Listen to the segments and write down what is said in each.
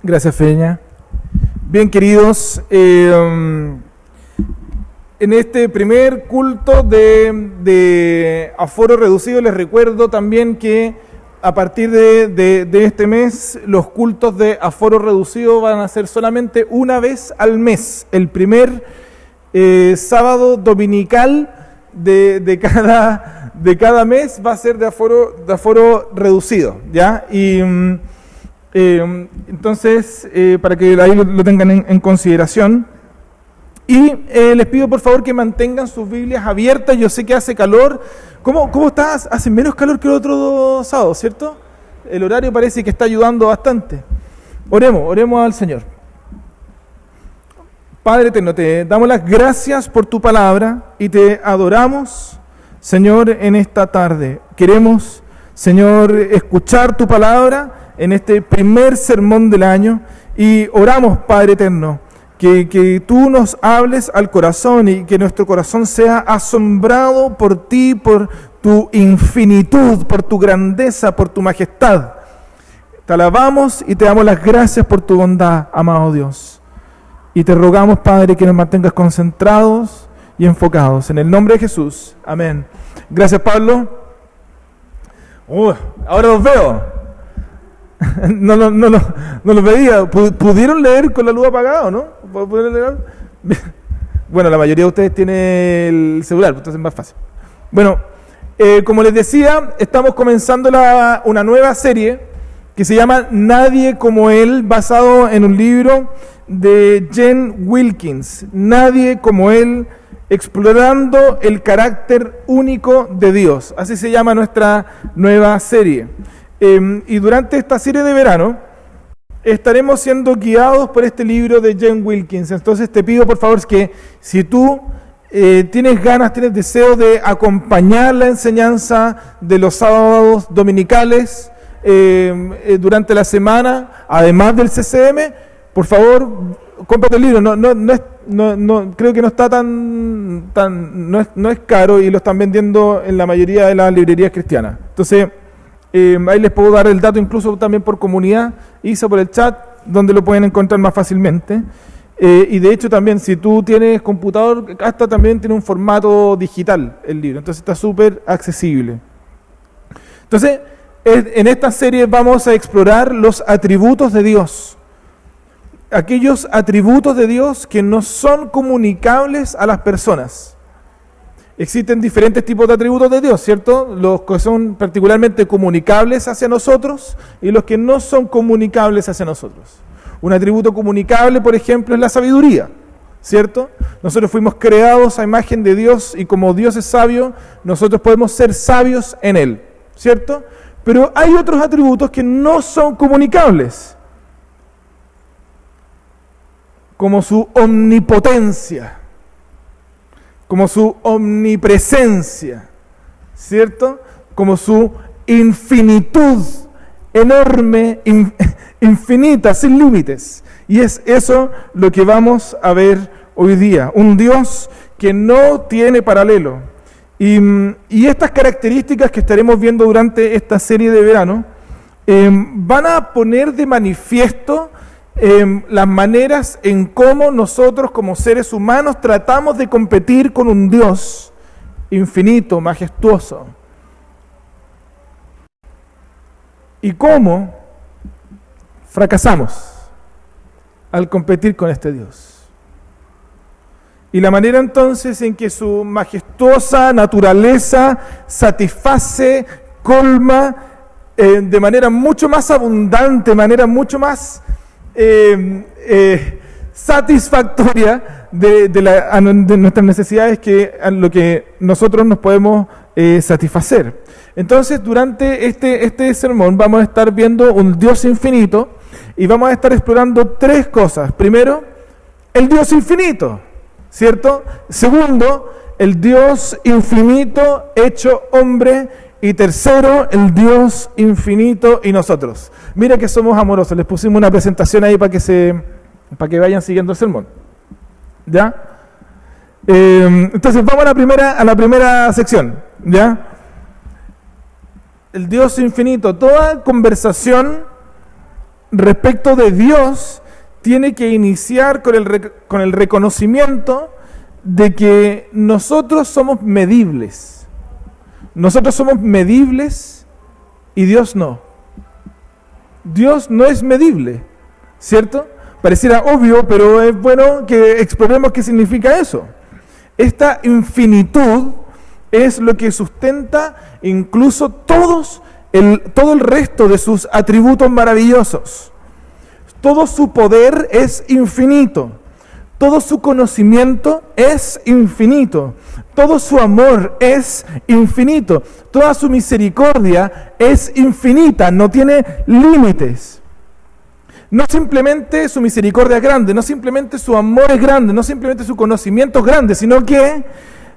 Gracias, Feña. Bien, queridos, en este primer culto de aforo reducido les recuerdo también que a partir de este mes los cultos de aforo reducido van a ser solamente una vez al mes. El primer sábado dominical de cada mes va a ser de aforo reducido, ¿ya? Y entonces, para que ahí lo tengan en consideración. Y les pido por favor que mantengan sus Biblias abiertas. Yo sé que hace calor. ¿Cómo estás? Hace menos calor que el otro sábado, ¿cierto? El horario parece que está ayudando bastante. Oremos al Señor. Padre eterno, te damos las gracias por tu palabra y te adoramos, Señor, en esta tarde. Queremos, Señor, escuchar tu palabra en este primer sermón del año y oramos, Padre eterno, que tú nos hables al corazón y que nuestro corazón sea asombrado por ti, por tu infinitud, por tu grandeza, por tu majestad. Te alabamos y te damos las gracias por tu bondad, amado Dios. Y te rogamos, Padre, que nos mantengas concentrados y enfocados. En el nombre de Jesús. Amén. Gracias, Pablo. Ahora los veo. No los veía. ¿Pudieron leer con la luz apagada o no? ¿Pudieron leer? Bueno, la mayoría de ustedes tiene el celular, entonces es más fácil. Bueno, como les decía, estamos comenzando una nueva serie que se llama Nadie como Él, basado en un libro de Jen Wilkins. Nadie como Él, explorando el carácter único de Dios. Así se llama nuestra nueva serie. Y durante esta serie de verano estaremos siendo guiados por este libro de Jen Wilkins. Entonces te pido por favor que si tú tienes ganas, tienes deseo de acompañar la enseñanza de los sábados dominicales durante la semana, además del CCM, por favor, cómprate el libro. No, creo que no está no es caro y lo están vendiendo en la mayoría de las librerías cristianas. Entonces, ahí les puedo dar el dato incluso también por comunidad, Isa por el chat, donde lo pueden encontrar más fácilmente. Y de hecho también, si tú tienes computador, hasta también tiene un formato digital el libro, entonces está súper accesible. Entonces, en esta serie vamos a explorar los atributos de Dios. Aquellos atributos de Dios que no son comunicables a las personas. Existen diferentes tipos de atributos de Dios, ¿cierto? Los que son particularmente comunicables hacia nosotros y los que no son comunicables hacia nosotros. Un atributo comunicable, por ejemplo, es la sabiduría, ¿cierto? Nosotros fuimos creados a imagen de Dios y como Dios es sabio, nosotros podemos ser sabios en Él, ¿cierto? Pero hay otros atributos que no son comunicables, como su omnipotencia, como su omnipresencia, ¿cierto? Como su infinitud enorme, infinita, sin límites. Y es eso lo que vamos a ver hoy día. Un Dios que no tiene paralelo. Y estas características que estaremos viendo durante esta serie de verano van a poner de manifiesto las maneras en cómo nosotros como seres humanos tratamos de competir con un Dios infinito, majestuoso. Y cómo fracasamos al competir con este Dios. Y la manera entonces en que su majestuosa naturaleza satisface, colma de manera mucho más abundante, de manera mucho más satisfactoria de nuestras necesidades que a lo que nosotros nos podemos satisfacer. Entonces, durante este sermón vamos a estar viendo un Dios infinito y vamos a estar explorando tres cosas. Primero, el Dios infinito, ¿cierto? Segundo, el Dios infinito hecho hombre. Y tercero, el Dios infinito y nosotros. Mira que somos amorosos. Les pusimos una presentación ahí para que vayan siguiendo el sermón. ¿Ya? Entonces vamos a la primera sección. ¿Ya? El Dios infinito. Toda conversación respecto de Dios tiene que iniciar con el reconocimiento de que nosotros somos medibles. Nosotros somos medibles y Dios no. Dios no es medible, ¿cierto? Pareciera obvio, pero es bueno que exploremos qué significa eso. Esta infinitud es lo que sustenta incluso todo el resto de sus atributos maravillosos. Todo su poder es infinito. Todo su conocimiento es infinito. Todo su amor es infinito. Toda su misericordia es infinita, no tiene límites. No simplemente su misericordia es grande, no simplemente su amor es grande, no simplemente su conocimiento es grande, sino que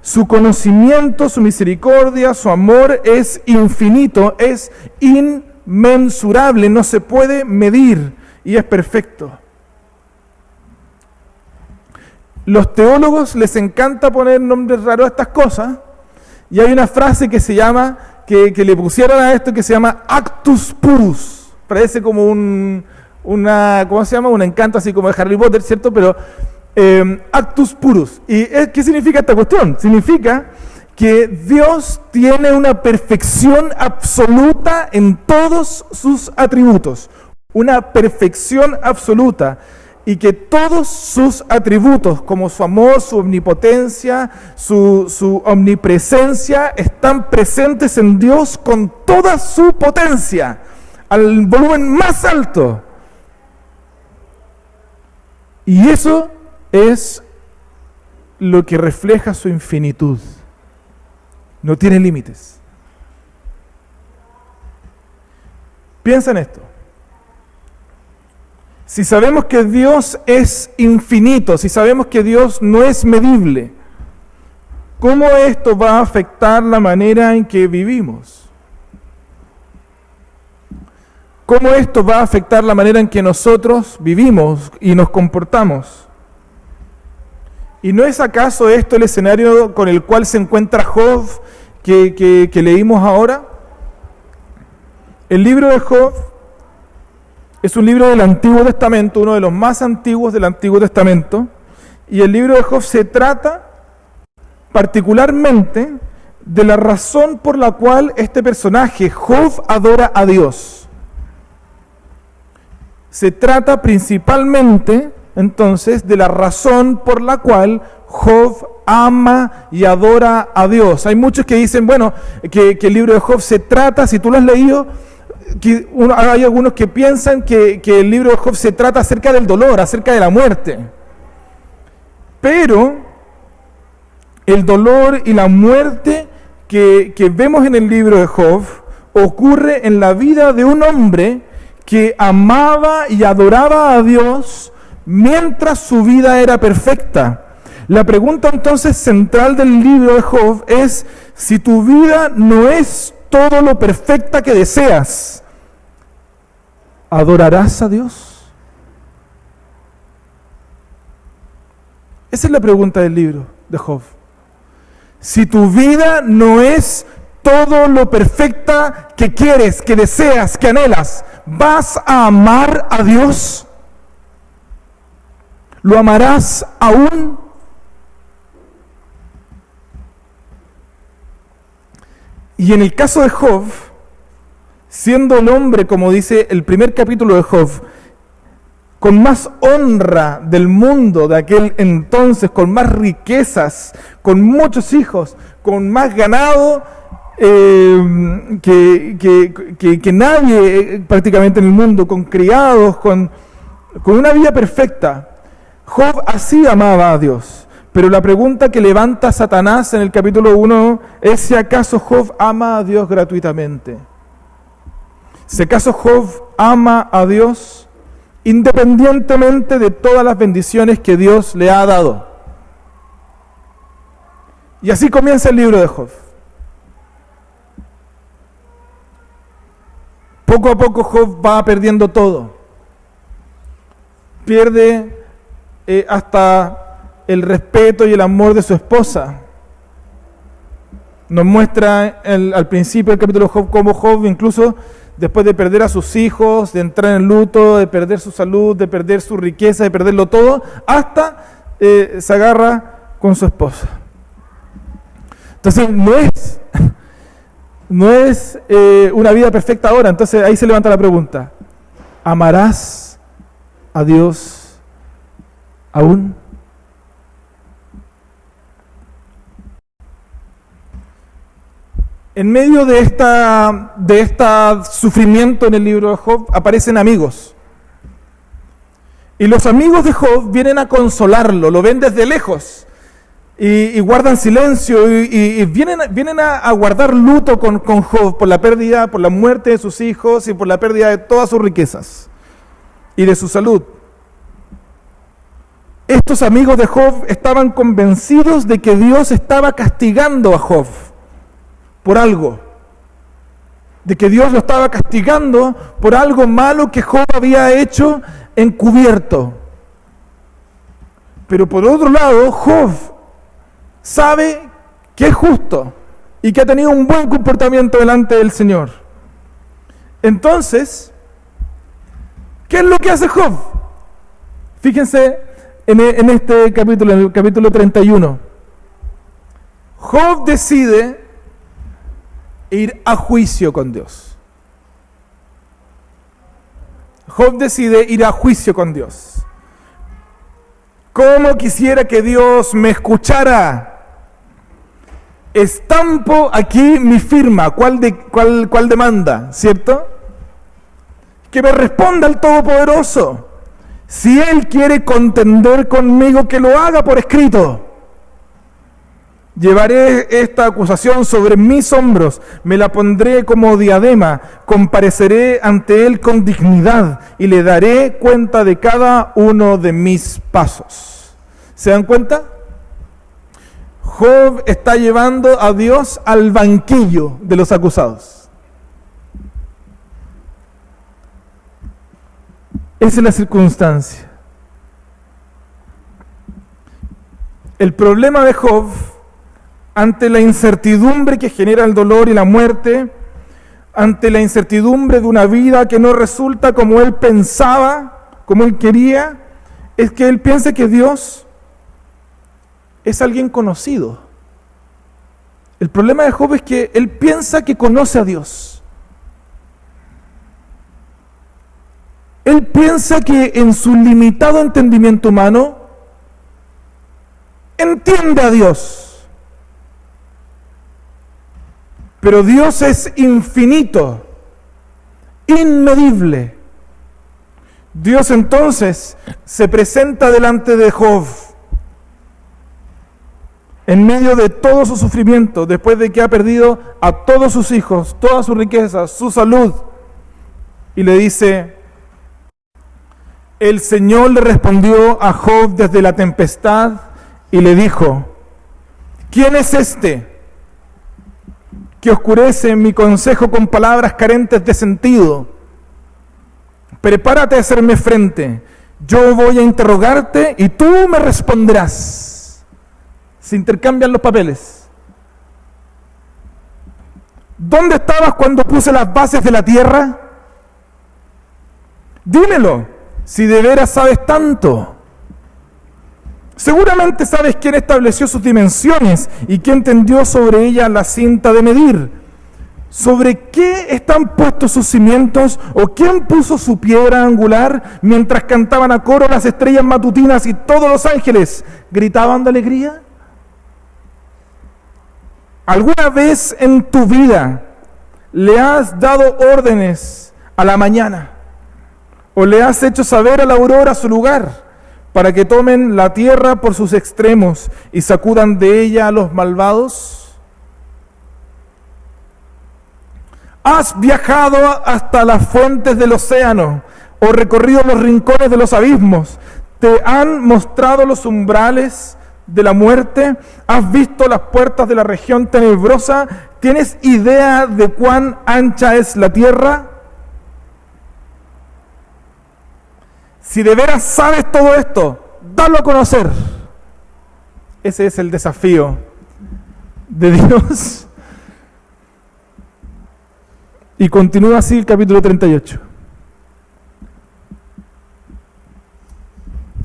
su conocimiento, su misericordia, su amor es infinito, es inmensurable, no se puede medir y es perfecto. Los teólogos les encanta poner nombres raros a estas cosas, y hay una frase que se llama, que le pusieron a esto, que se llama Actus Purus. Parece como ¿cómo se llama? Un encanto así como de Harry Potter, ¿cierto? Pero Actus Purus. ¿Y qué significa esta cuestión? Significa que Dios tiene una perfección absoluta en todos sus atributos. Una perfección absoluta. Y que todos sus atributos, como su amor, su omnipotencia, su omnipresencia, están presentes en Dios con toda su potencia, al volumen más alto. Y eso es lo que refleja su infinitud. No tiene límites. Piensa en esto. Si sabemos que Dios es infinito, si sabemos que Dios no es medible, ¿cómo esto va a afectar la manera en que vivimos? ¿Cómo esto va a afectar la manera en que nosotros vivimos y nos comportamos? ¿Y no es acaso esto el escenario con el cual se encuentra Job que leímos ahora? El libro de Job es un libro del Antiguo Testamento, uno de los más antiguos del Antiguo Testamento, y el libro de Job se trata particularmente de la razón por la cual este personaje, Job, adora a Dios. Se trata principalmente, entonces, de la razón por la cual Job ama y adora a Dios. Hay muchos que dicen, bueno, que el libro de Job se trata, si tú lo has leído, hay algunos que piensan que el libro de Job se trata acerca del dolor, acerca de la muerte. Pero el dolor y la muerte que vemos en el libro de Job ocurre en la vida de un hombre que amaba y adoraba a Dios mientras su vida era perfecta. La pregunta entonces central del libro de Job es: si tu vida no es todo lo perfecta que deseas, ¿adorarás a Dios? Esa es la pregunta del libro de Job. Si tu vida no es todo lo perfecta que quieres, que deseas, que anhelas, ¿vas a amar a Dios? ¿Lo amarás aún? Y en el caso de Job, siendo el hombre, como dice el primer capítulo de Job, con más honra del mundo de aquel entonces, con más riquezas, con muchos hijos, con más ganado que nadie prácticamente en el mundo, con criados, con una vida perfecta, Job así amaba a Dios. Pero la pregunta que levanta Satanás en el capítulo 1 es si acaso Job ama a Dios gratuitamente. Si acaso Job ama a Dios independientemente de todas las bendiciones que Dios le ha dado. Y así comienza el libro de Job. Poco a poco Job va perdiendo todo. Pierde hasta el respeto y el amor de su esposa. Nos muestra al principio del capítulo de Job cómo Job incluso después de perder a sus hijos, de entrar en luto, de perder su salud, de perder su riqueza, de perderlo todo, hasta se agarra con su esposa. Entonces no es una vida perfecta ahora. Entonces ahí se levanta la pregunta: ¿amarás a Dios aún? En medio de esta sufrimiento en el libro de Job aparecen amigos. Y los amigos de Job vienen a consolarlo, lo ven desde lejos y guardan silencio y vienen a guardar luto con Job por la pérdida, por la muerte de sus hijos y por la pérdida de todas sus riquezas y de su salud. Estos amigos de Job estaban convencidos de que Dios estaba castigando a Job por algo, de que Dios lo estaba castigando por algo malo que Job había hecho encubierto. Pero por otro lado, Job sabe que es justo y que ha tenido un buen comportamiento delante del Señor. Entonces, ¿qué es lo que hace Job? Fíjense en este capítulo, en el capítulo 31. Job decide ir a juicio con Dios. Job decide ir a juicio con Dios. ¿Cómo quisiera que Dios me escuchara? Estampo aquí mi firma. ¿Cuál demanda? ¿Cierto? Que me responda el Todopoderoso. Si Él quiere contender conmigo, que lo haga por escrito. Llevaré esta acusación sobre mis hombros, me la pondré como diadema, compareceré ante Él con dignidad y le daré cuenta de cada uno de mis pasos. ¿Se dan cuenta? Job está llevando a Dios al banquillo de los acusados. Esa es la circunstancia. El problema de Job, ante la incertidumbre que genera el dolor y la muerte, ante la incertidumbre de una vida que no resulta como él pensaba, como él quería, es que él piensa que Dios es alguien conocido. El problema de Job es que él piensa que conoce a Dios. Él piensa que en su limitado entendimiento humano entiende a Dios. Pero Dios es infinito, inmedible. Dios entonces se presenta delante de Job en medio de todo su sufrimiento, después de que ha perdido a todos sus hijos, toda su riqueza, su salud, y le dice: el Señor le respondió a Job desde la tempestad y le dijo: ¿quién es este que oscurece mi consejo con palabras carentes de sentido? Prepárate a hacerme frente. Yo voy a interrogarte y tú me responderás. Se intercambian los papeles. ¿Dónde estabas cuando puse las bases de la tierra? Dímelo, si de veras sabes tanto. Seguramente sabes quién estableció sus dimensiones y quién tendió sobre ella la cinta de medir. ¿Sobre qué están puestos sus cimientos o quién puso su piedra angular mientras cantaban a coro las estrellas matutinas y todos los ángeles gritaban de alegría? ¿Alguna vez en tu vida le has dado órdenes a la mañana o le has hecho saber a la aurora su lugar, para que tomen la tierra por sus extremos y sacudan de ella a los malvados? ¿Has viajado hasta las fuentes del océano o recorrido los rincones de los abismos? ¿Te han mostrado los umbrales de la muerte? ¿Has visto las puertas de la región tenebrosa? ¿Tienes idea de cuán ancha es la tierra? Si de veras sabes todo esto, dalo a conocer. Ese es el desafío de Dios Y continúa así el capítulo 38.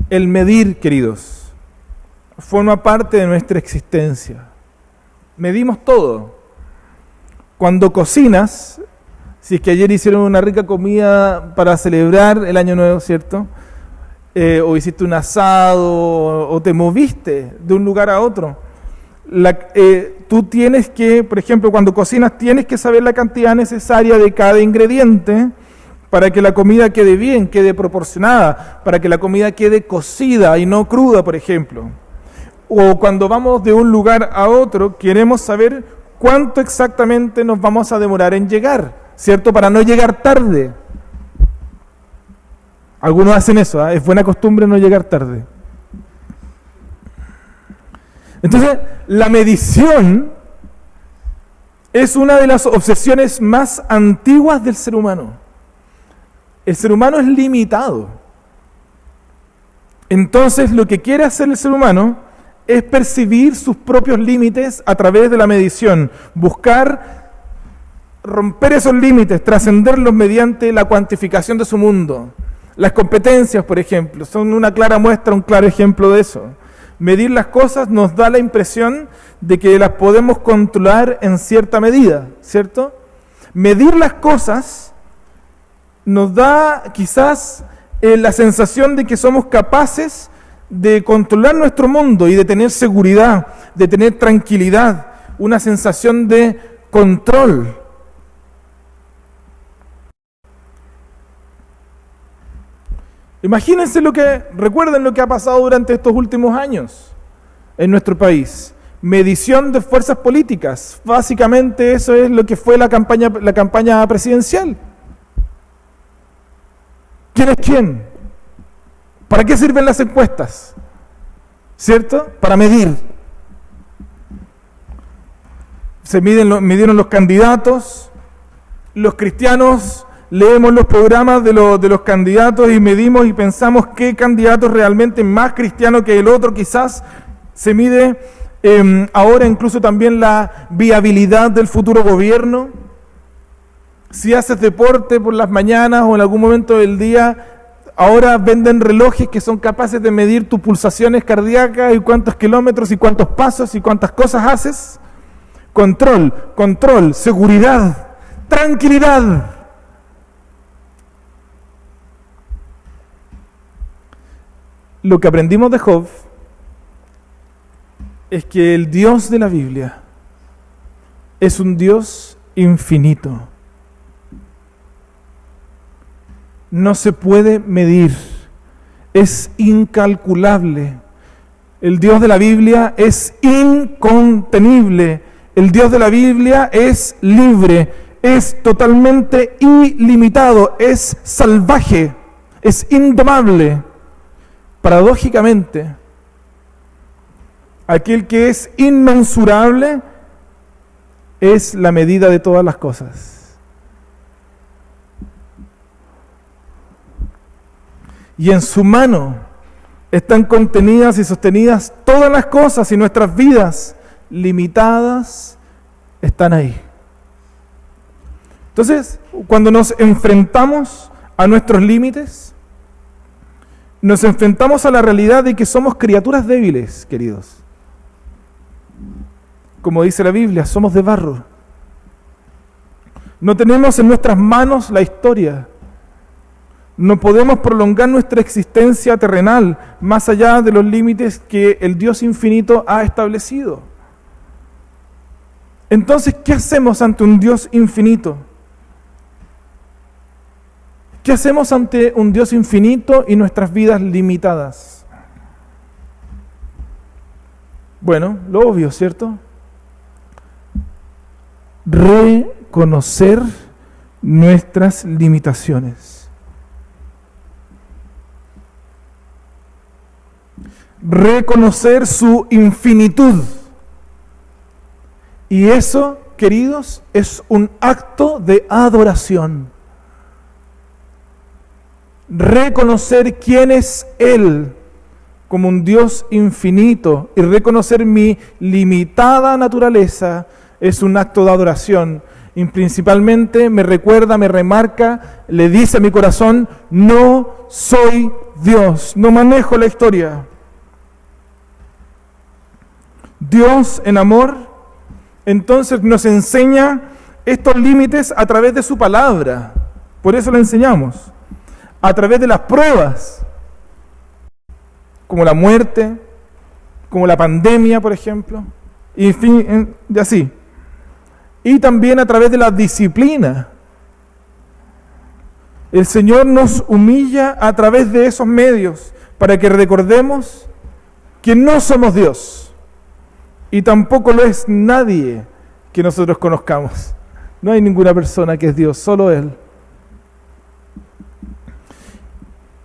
El medir, queridos, forma parte de nuestra existencia. Medimos todo. Cuando cocinas, si es que ayer hicieron una rica comida para celebrar el Año Nuevo, ¿cierto? O hiciste un asado, o te moviste de un lugar a otro. Tú tienes que, por ejemplo, cuando cocinas, tienes que saber la cantidad necesaria de cada ingrediente para que la comida quede bien, quede proporcionada, para que la comida quede cocida y no cruda, por ejemplo. O cuando vamos de un lugar a otro, queremos saber cuánto exactamente nos vamos a demorar en llegar, ¿cierto? Para no llegar tarde. Algunos hacen eso, ¿eh? Es buena costumbre no llegar tarde. Entonces, la medición es una de las obsesiones más antiguas del ser humano. El ser humano es limitado. Entonces, lo que quiere hacer el ser humano es percibir sus propios límites a través de la medición, buscar romper esos límites, trascenderlos mediante la cuantificación de su mundo. Las competencias, por ejemplo, son una clara muestra, un claro ejemplo de eso. Medir las cosas nos da la impresión de que las podemos controlar en cierta medida, ¿cierto? Medir las cosas nos da quizás la sensación de que somos capaces de controlar nuestro mundo y de tener seguridad, de tener tranquilidad, una sensación de control. Imagínense recuerden lo que ha pasado durante estos últimos años en nuestro país. Medición de fuerzas políticas. Básicamente eso es lo que fue la campaña presidencial. ¿Quién es quién? ¿Para qué sirven las encuestas? ¿Cierto? Para medir. Midieron los candidatos, los cristianos leemos los programas de los candidatos y medimos y pensamos qué candidato es realmente más cristiano que el otro. Quizás se mide ahora incluso también la viabilidad del futuro gobierno. Si haces deporte por las mañanas o en algún momento del día, ahora venden relojes que son capaces de medir tus pulsaciones cardíacas y cuántos kilómetros y cuántos pasos y cuántas cosas haces. Control, seguridad, tranquilidad. Lo que aprendimos de Job es que el Dios de la Biblia es un Dios infinito. No se puede medir, es incalculable. El Dios de la Biblia es incontenible. El Dios de la Biblia es libre, es totalmente ilimitado, es salvaje, es indomable. Paradójicamente, aquel que es inmensurable es la medida de todas las cosas. Y en su mano están contenidas y sostenidas todas las cosas, y nuestras vidas limitadas están ahí. Entonces, cuando nos enfrentamos a nuestros límites, nos enfrentamos a la realidad de que somos criaturas débiles, queridos. Como dice la Biblia, somos de barro. No tenemos en nuestras manos la historia. No podemos prolongar nuestra existencia terrenal más allá de los límites que el Dios infinito ha establecido. Entonces, ¿qué hacemos ante un Dios infinito? ¿Qué hacemos ante un Dios infinito y nuestras vidas limitadas? Bueno, lo obvio, ¿cierto? Reconocer nuestras limitaciones. Reconocer su infinitud. Y eso, queridos, es un acto de adoración. Reconocer quién es Él como un Dios infinito y reconocer mi limitada naturaleza es un acto de adoración. y principalmente me recuerda, me remarca, le dice a mi corazón, no soy Dios, no manejo la historia. Dios en amor, entonces nos enseña estos límites a través de su palabra. Por eso lo enseñamos. A través de las pruebas, como la muerte, como la pandemia, por ejemplo, y en fin, y así. Y también a través de la disciplina. El Señor nos humilla a través de esos medios para que recordemos que no somos Dios y tampoco lo es nadie que nosotros conozcamos. No hay ninguna persona que es Dios, solo Él.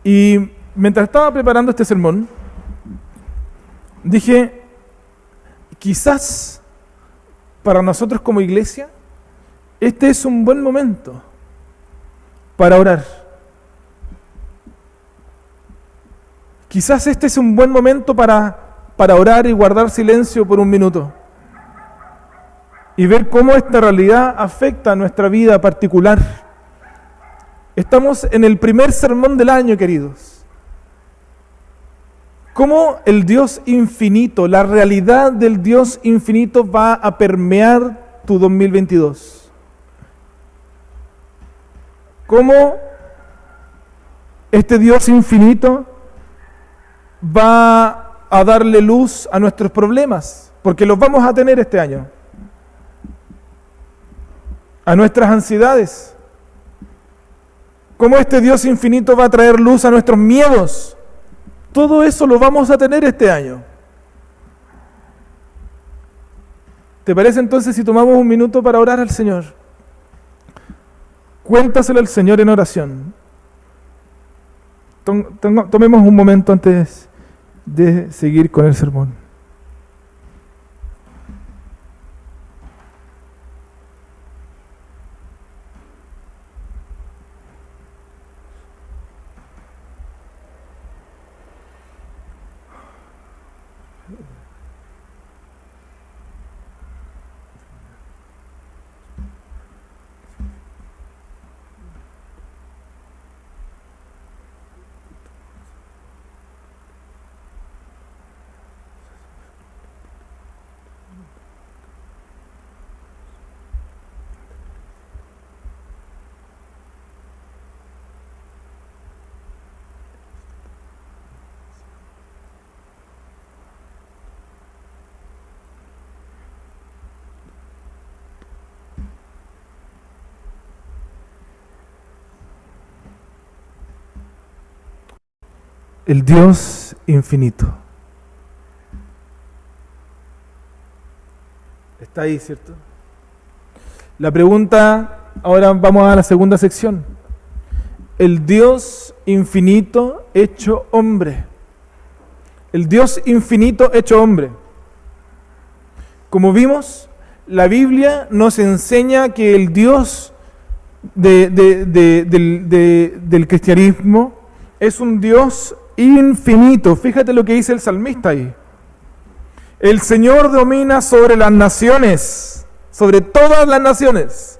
Y mientras estaba preparando este sermón, dije, quizás para nosotros como iglesia, este es un buen momento para orar. Quizás este es un buen momento para orar y guardar silencio por un minuto y ver cómo esta realidad afecta a nuestra vida particular. Estamos en el primer sermón del año, queridos. Cómo el Dios infinito, la realidad del Dios infinito va a permear tu 2022. Cómo este Dios infinito va a darle luz a nuestros problemas, porque los vamos a tener este año. A nuestras ansiedades. Cómo este Dios infinito va a traer luz a nuestros miedos. Todo eso lo vamos a tener este año. ¿Te parece entonces si tomamos un minuto para orar al Señor? Cuéntaselo al Señor en oración. Tomemos un momento antes de seguir con el sermón. El Dios infinito. Está ahí, ¿cierto? La pregunta, ahora vamos a la segunda sección. El Dios infinito hecho hombre. El Dios infinito hecho hombre. Como vimos, la Biblia nos enseña que el Dios del cristianismo es un Dios infinito. Fíjate lo que dice el salmista ahí. El Señor domina sobre las naciones, sobre todas las naciones.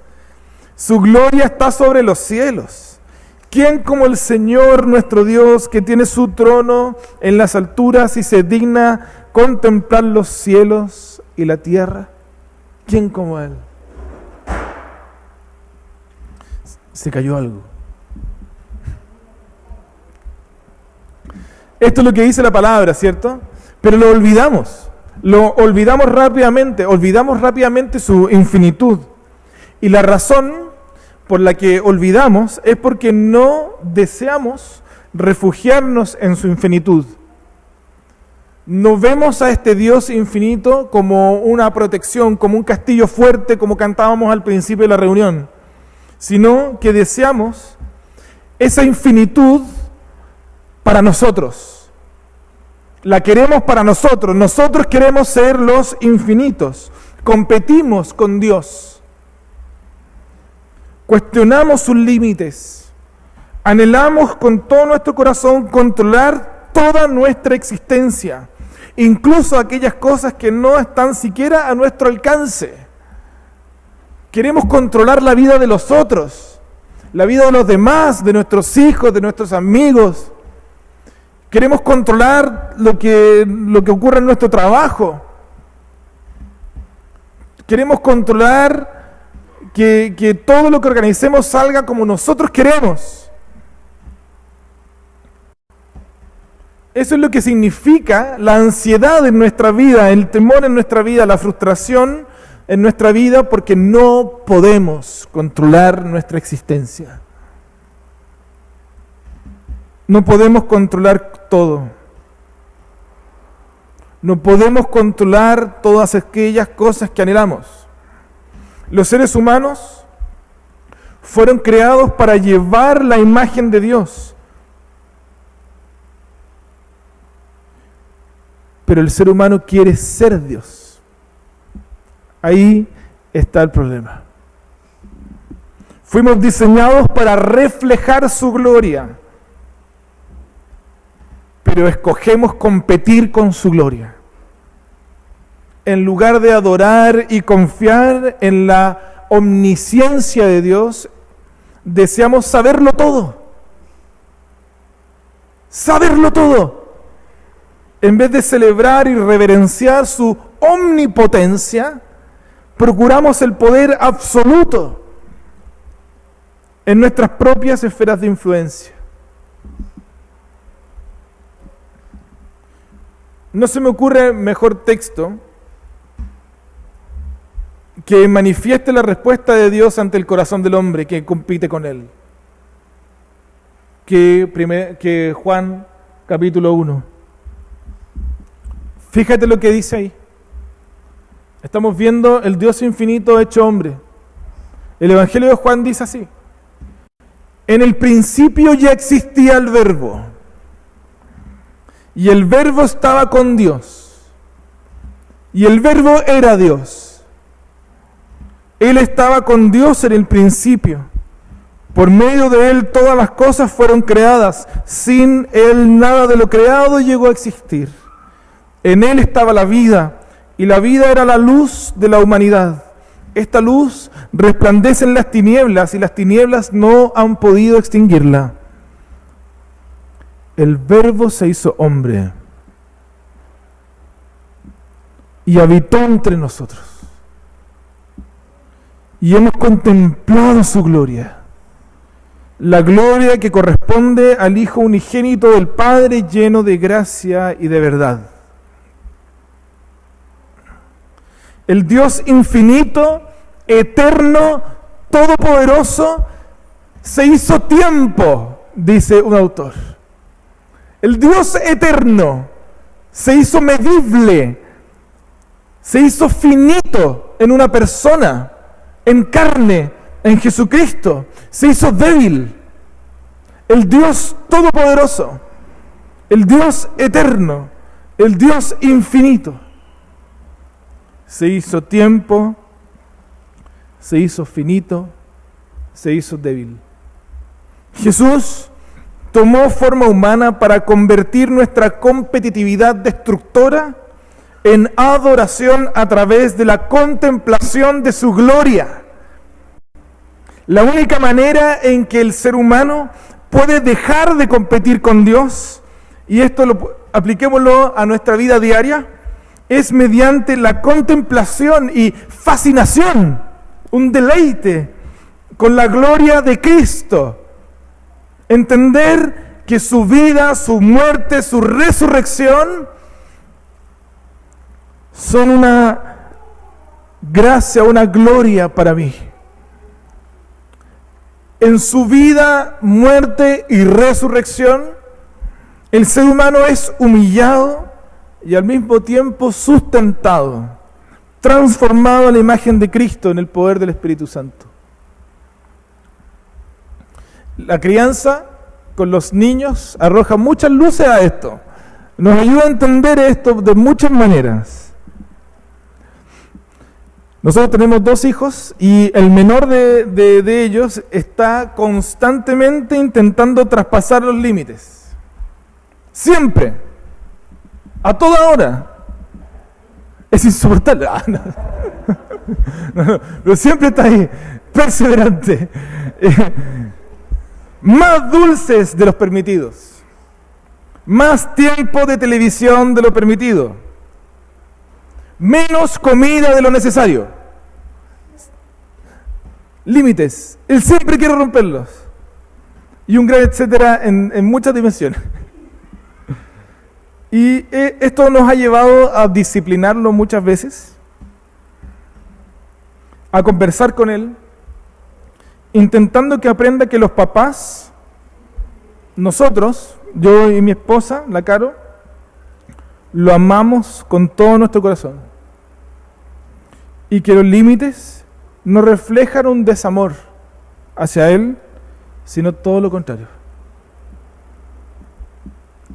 Su gloria está sobre los cielos. ¿Quién como el Señor nuestro Dios, que tiene su trono en las alturas y se digna contemplar los cielos y la tierra? ¿Quién como Él? Se cayó algo. Esto es lo que dice la palabra, ¿cierto? Pero lo olvidamos rápidamente su infinitud. Y la razón por la que olvidamos es porque no deseamos refugiarnos en su infinitud. No vemos a este Dios infinito como una protección, como un castillo fuerte, como cantábamos al principio de la reunión, sino que deseamos esa infinitud para nosotros. La queremos para nosotros. Nosotros queremos ser los infinitos. Competimos con Dios. Cuestionamos sus límites. Anhelamos con todo nuestro corazón controlar toda nuestra existencia, incluso aquellas cosas que no están siquiera a nuestro alcance. Queremos controlar la vida de los otros, la vida de los demás, de nuestros hijos, de nuestros amigos. Queremos controlar lo que ocurre en nuestro trabajo. Queremos controlar que todo lo que organicemos salga como nosotros queremos. Eso es lo que significa la ansiedad en nuestra vida, el temor en nuestra vida, la frustración en nuestra vida, porque no podemos controlar nuestra existencia. No podemos controlar todo. No podemos controlar todas aquellas cosas que anhelamos. Los seres humanos fueron creados para llevar la imagen de Dios. Pero el ser humano quiere ser Dios. Ahí está el problema. Fuimos diseñados para reflejar su gloria, pero escogemos competir con su gloria. En lugar de adorar y confiar en la omnisciencia de Dios, deseamos saberlo todo. Saberlo todo. En vez de celebrar y reverenciar su omnipotencia, procuramos el poder absoluto en nuestras propias esferas de influencia. No se me ocurre mejor texto que manifieste la respuesta de Dios ante el corazón del hombre que compite con él, que Juan capítulo 1. Fíjate lo que dice ahí. Estamos viendo el Dios infinito hecho hombre. El Evangelio de Juan dice así: en el principio ya existía el Verbo, y el Verbo estaba con Dios, y el Verbo era Dios. Él estaba con Dios en el principio. Por medio de Él todas las cosas fueron creadas. Sin Él nada de lo creado llegó a existir. En Él estaba la vida, y la vida era la luz de la humanidad. Esta luz resplandece en las tinieblas, y las tinieblas no han podido extinguirla. El Verbo se hizo hombre y habitó entre nosotros. Y hemos contemplado su gloria, la gloria que corresponde al Hijo unigénito del Padre, lleno de gracia y de verdad. El Dios infinito, eterno, todopoderoso, se hizo tiempo, dice un autor. El Dios eterno se hizo medible, se hizo finito en una persona, en carne, en Jesucristo. Se hizo débil. El Dios todopoderoso, el Dios eterno, el Dios infinito, se hizo tiempo, se hizo finito, se hizo débil. Jesús tomó forma humana para convertir nuestra competitividad destructora en adoración a través de la contemplación de su gloria. La única manera en que el ser humano puede dejar de competir con Dios, y esto apliquémoslo a nuestra vida diaria, es mediante la contemplación y fascinación, un deleite con la gloria de Cristo. Entender que su vida, su muerte, su resurrección son una gracia, una gloria para mí. En su vida, muerte y resurrección, el ser humano es humillado y al mismo tiempo sustentado, transformado a la imagen de Cristo en el poder del Espíritu Santo. La crianza con los niños arroja muchas luces a esto. Nos ayuda a entender esto de muchas maneras. Nosotros tenemos 2 hijos y el menor de ellos está constantemente intentando traspasar los límites. Siempre. A toda hora. Es insoportable. No, pero siempre está ahí, perseverante. Más dulces de los permitidos. Más tiempo de televisión de lo permitido. Menos comida de lo necesario. Límites. Él siempre quiere romperlos. Y un gran etcétera en muchas dimensiones. Y esto nos ha llevado a disciplinarlo muchas veces, a conversar con él, intentando que aprenda que los papás, nosotros, yo y mi esposa, la Caro, lo amamos con todo nuestro corazón. Y que los límites no reflejan un desamor hacia él, sino todo lo contrario.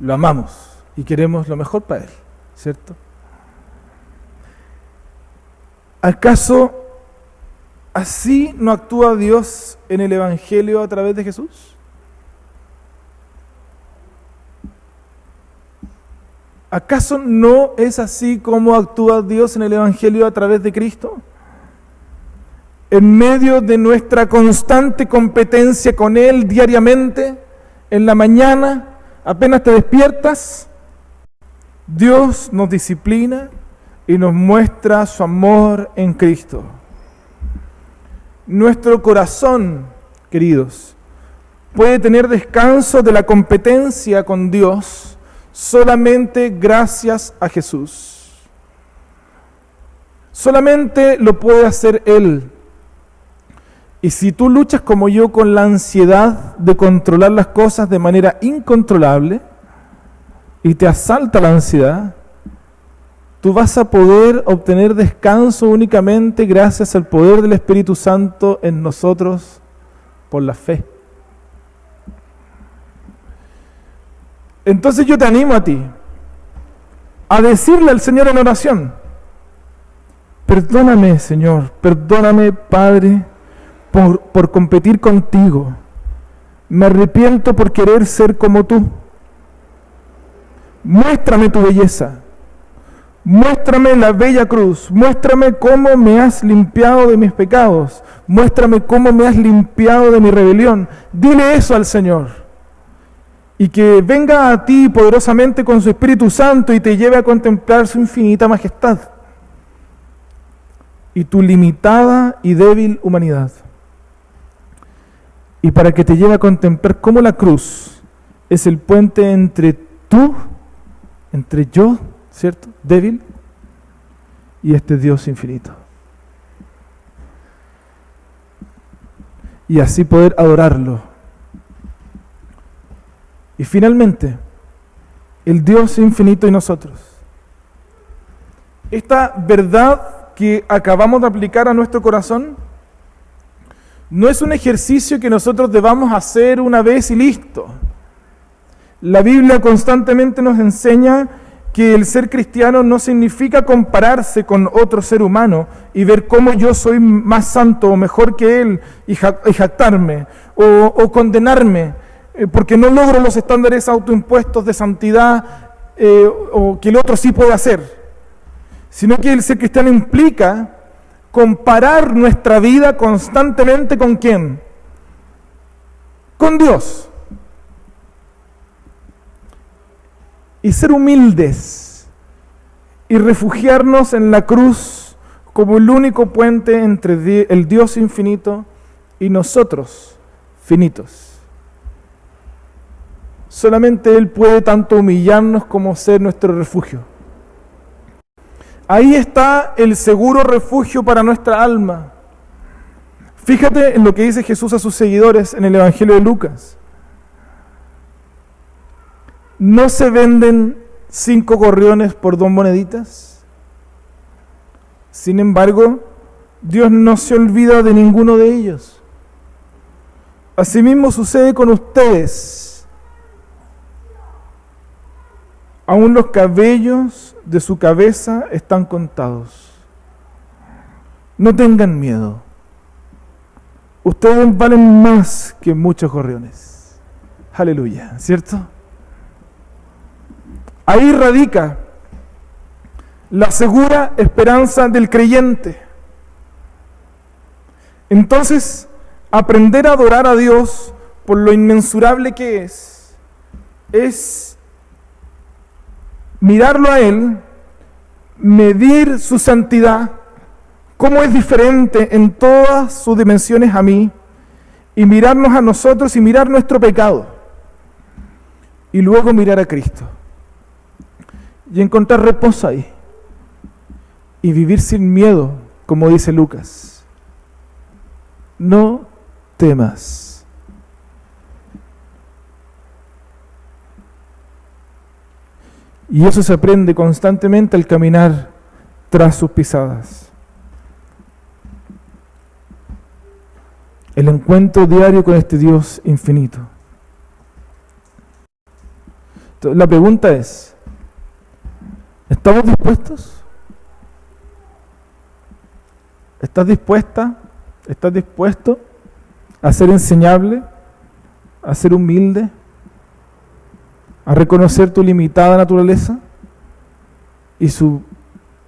Lo amamos y queremos lo mejor para él, ¿cierto? ¿Acaso así no actúa Dios en el Evangelio a través de Jesús? ¿Acaso no es así como actúa Dios en el Evangelio a través de Cristo? En medio de nuestra constante competencia con Él diariamente, en la mañana, apenas te despiertas, Dios nos disciplina y nos muestra su amor en Cristo. Nuestro corazón, queridos, puede tener descanso de la competencia con Dios solamente gracias a Jesús. Solamente lo puede hacer Él. Y si tú luchas como yo con la ansiedad de controlar las cosas de manera incontrolable y te asalta la ansiedad, tú vas a poder obtener descanso únicamente gracias al poder del Espíritu Santo en nosotros por la fe. Entonces yo te animo a ti a decirle al Señor en oración: perdóname, Señor, perdóname, Padre, por competir contigo. Me arrepiento por querer ser como tú. Muéstrame tu belleza. Muéstrame la bella cruz. Muéstrame cómo me has limpiado de mis pecados. Muéstrame cómo me has limpiado de mi rebelión. Dile eso al Señor. Y que venga a ti poderosamente con su Espíritu Santo y te lleve a contemplar su infinita majestad y tu limitada y débil humanidad. Y para que te lleve a contemplar cómo la cruz es el puente entre tú, entre yo, ¿cierto?, débil, y este Dios infinito. Y así poder adorarlo. Y finalmente, el Dios infinito y nosotros. Esta verdad que acabamos de aplicar a nuestro corazón no es un ejercicio que nosotros debamos hacer una vez y listo. La Biblia constantemente nos enseña que el ser cristiano no significa compararse con otro ser humano y ver cómo yo soy más santo o mejor que él y jactarme o condenarme porque no logro los estándares autoimpuestos de santidad o que el otro sí puede hacer, sino que el ser cristiano implica comparar nuestra vida constantemente ¿con quién? Con Dios. Y ser humildes y refugiarnos en la cruz como el único puente entre el Dios infinito y nosotros finitos. Solamente Él puede tanto humillarnos como ser nuestro refugio. Ahí está el seguro refugio para nuestra alma. Fíjate en lo que dice Jesús a sus seguidores en el Evangelio de Lucas. ¿No se venden 5 gorriones por 2 moneditas? Sin embargo, Dios no se olvida de ninguno de ellos. Asimismo sucede con ustedes. Aún los cabellos de su cabeza están contados. No tengan miedo. Ustedes valen más que muchos gorriones. Aleluya, ¿cierto? Ahí radica la segura esperanza del creyente. Entonces, aprender a adorar a Dios por lo inmensurable que es mirarlo a Él, medir su santidad, cómo es diferente en todas sus dimensiones a mí, y mirarnos a nosotros y mirar nuestro pecado, y luego mirar a Cristo, y encontrar reposo ahí, y vivir sin miedo, como dice Lucas. No temas. Y eso se aprende constantemente al caminar tras sus pisadas. El encuentro diario con este Dios infinito. Entonces, la pregunta es, ¿estamos dispuestos? ¿Estás dispuesta? ¿Estás dispuesto a ser enseñable? ¿A ser humilde? ¿A reconocer tu limitada naturaleza y su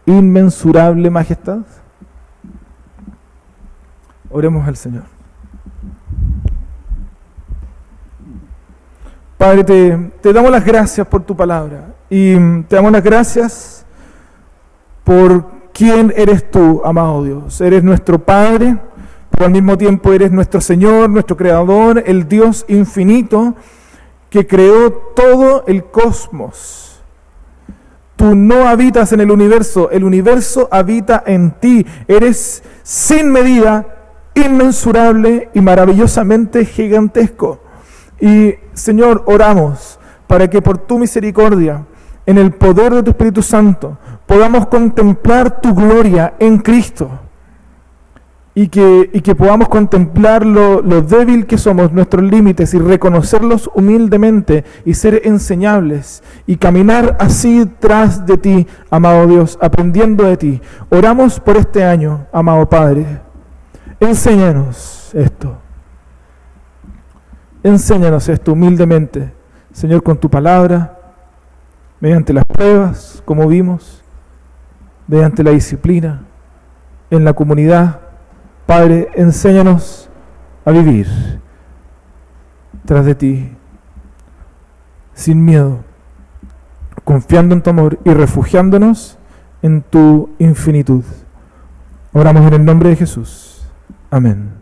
inmensurable majestad? Oremos al Señor. Padre, te damos las gracias por tu palabra y te damos las gracias por quién eres tú, amado Dios. Eres nuestro Padre, pero al mismo tiempo eres nuestro Señor, nuestro Creador, el Dios infinito que creó todo el cosmos. Tú no habitas en el universo habita en ti. Eres sin medida, inmensurable y maravillosamente gigantesco. Y Señor, oramos para que por tu misericordia, en el poder de tu Espíritu Santo, podamos contemplar tu gloria en Cristo. Y que podamos contemplar lo débil que somos, nuestros límites, y reconocerlos humildemente y ser enseñables y caminar así tras de ti, amado Dios, aprendiendo de ti. Oramos por este año, amado Padre. Enséñanos esto. Enséñanos esto humildemente, Señor, con tu palabra, mediante las pruebas, como vimos, mediante la disciplina, en la comunidad. Padre, enséñanos a vivir tras de ti, sin miedo, confiando en tu amor y refugiándonos en tu infinitud. Oramos en el nombre de Jesús. Amén.